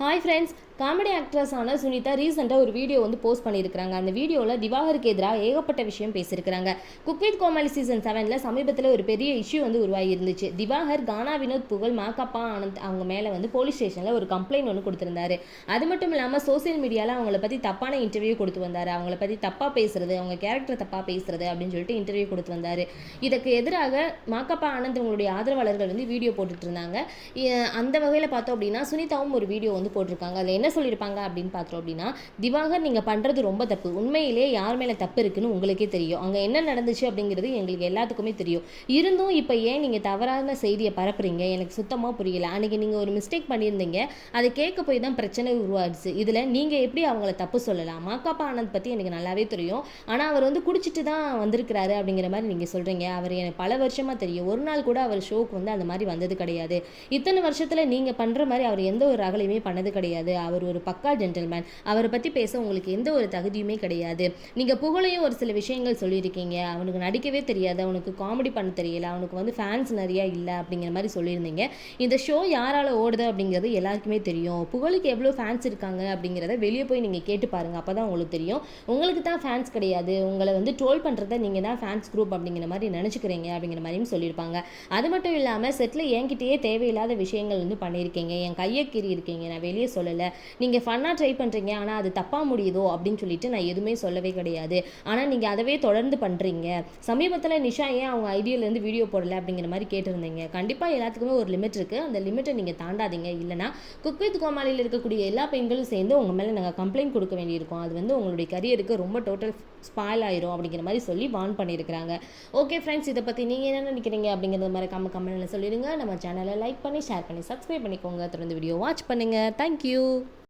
Hi friends, comedy ஆக்ட்ரஸான Sunita ரீசெண்டாக ஒரு video post பண்ணியிருக்கிறாங்க. அந்த வீடியோவில் திவாகருக்கு எதிராக ஏகப்பட்ட விஷயம் பேசியிருக்கிறாங்க. குக் வித் கோமாளி சீசன் 7ல் சமீபத்தில் ஒரு பெரிய இஷ்யூ உருவாகி இருந்துச்சு. திவாகர், கானா வினோத், புகழ், மாக்கப்பா ஆனந்த் அவங்க மேலே போலீஸ் ஸ்டேஷனில் ஒரு கம்ப்ளைண்ட் கொடுத்துருந்தாரு. அது மட்டும் இல்லாமல் சோசியல் மீடியாவில் அவங்கள பற்றி தப்பான இன்டர்வியூ கொடுத்து வந்தார். அவங்கள பற்றி தப்பாக பேசுறது, அவங்க கேரக்டர் தப்பாக பேசுறது அப்படின்னு சொல்லிட்டு இன்டர்வியூ கொடுத்து வந்தார். இதுக்கு எதிராக மாக்கப்பா ஆனந்த் உங்களுடைய ஆதரவாளர்கள் வீடியோ போட்டுட்டு இருந்தாங்க. அந்த வகையில் பார்த்தோம் அப்படின்னா சுனிதாவும் ஒரு வீடியோ போட்டிருக்காங்க. அதில் என்ன சொல்லியிருப்பாங்க அப்படின்னு பார்த்தோம் அப்படின்னா, திவாகர் நீங்கள் பண்ணுறது ரொம்ப தப்பு. உண்மையிலே யார் மேலே தப்பு இருக்குன்னு உங்களுக்கே தெரியும். அங்கே என்ன நடந்துச்சு அப்படிங்கிறது எங்களுக்கு எல்லாத்துக்குமே தெரியும். இருந்தும் இப்போ ஏன் நீங்கள் தவறான செய்தியை பரப்புறீங்க எனக்கு சுத்தமாக புரியல. அன்றைக்கி நீங்கள் ஒரு மிஸ்டேக் பண்ணியிருந்தீங்க, அதை கேட்க போய் தான் பிரச்சனை உருவாச்சு. இதில் நீங்கள் எப்படி அவங்கள தப்பு சொல்லலாம்? மாக்காப்பா ஆனந்த் பற்றி எனக்கு நல்லாவே தெரியும். ஆனால் அவர் குடிச்சிட்டு தான் வந்திருக்கிறாரு அப்படிங்கிற மாதிரி நீங்கள் சொல்கிறீங்க. அவர் எனக்கு பல வருஷமாக தெரியும். ஒரு நாள் கூட அவர் ஷோக்கு அந்த மாதிரி வந்தது கிடையாது. இத்தனை வருஷத்தில் நீங்கள் பண்ணுற மாதிரி அவர் எந்த ஒரு ரகலையுமே பண்ணது கிடையாது. அவர் ஒரு பக்கா ஜென்டில்மேன். அவரை பற்றி பேச உங்களுக்கு எந்த ஒரு தகுதியுமே கிடையாது. நீங்கள் புகழையும் ஒரு சில விஷயங்கள் சொல்லியிருக்கீங்க. அவனுக்கு நடிக்கவே தெரியாது, அவனுக்கு காமெடி பண்ண தெரியல, அவனுக்கு ஃபேன்ஸ் நிறையா இல்லை அப்படிங்கிற மாதிரி சொல்லியிருந்தீங்க. இந்த ஷோ யாரால் ஓடுது அப்படிங்கிறது எல்லாருக்குமே தெரியும். புகழுக்கு எவ்வளோ ஃபேன்ஸ் இருக்காங்க அப்படிங்கிறத வெளியே போய் நீங்கள் கேட்டு பாருங்கள். அப்போ தான் உங்களுக்கு தெரியும். உங்களுக்கு தான் ஃபேன்ஸ் கிடையாது, உங்களை ட்ரோல் பண்ணுறத நீங்கள் தான் ஃபேன்ஸ் குரூப் அப்படிங்கிற மாதிரி நினச்சிக்கிறீங்க அப்படிங்கிற மாதிரியும் சொல்லியிருப்பாங்க. அது மட்டும் இல்லாமல் செட்டில் என்கிட்டயே தேவையில்லாத விஷயங்கள் பண்ணியிருக்கீங்க. என் கையை கீறி இருக்கீங்க, நான் வெளியே சொல்லலை. நீங்கள் ஃபன்னாக ட்ரை பண்ணுறீங்க, ஆனால் அது தப்பாக முடியுதோ அப்படின்னு சொல்லிட்டு நான் எதுவுமே சொல்லவே கிடையாது. ஆனால் நீங்கள் அதவே தொடர்ந்து பண்ணுறீங்க. சமீபத்தில் நிஷா ஏன் அவங்க ஐடியிலேருந்து வீடியோ போடலை அப்படிங்கிற மாதிரி கேட்டிருந்தீங்க. கண்டிப்பாக எல்லாத்துக்குமே ஒரு லிமிட் இருக்குது. அந்த லிமிட்டை நீங்கள் தாண்டாதீங்க. இல்லைனா குக் வித் கோமாளியில் இருக்கக்கூடிய எல்லா பெண்களும் சேர்ந்து உங்கள் மேலே நாங்கள் கம்ப்ளைண்ட் கொடுக்க வேண்டியிருக்கோம். அது உங்களுடைய கரியருக்கு ரொம்ப டோட்டல் ஸ்பாயில் ஆயிரும் அப்படிங்கிற மாதிரி சொல்லி வார்ன் பண்ணியிருக்கிறாங்க. ஓகே ஃப்ரெண்ட்ஸ், இதை பற்றி நீங்கள் என்ன நினைக்கிறீங்க அப்படிங்கிறத மாதிரி கமெண்ட்டில் சொல்லிடுங்க. நம்ம சேனலை லைக் பண்ணி ஷேர் பண்ணி சப்ஸ்கிரைப் பண்ணிக்கோங்க. தொடர்ந்து வீடியோ வாட்ச் பண்ணுங்கள். தேங்க்யூ.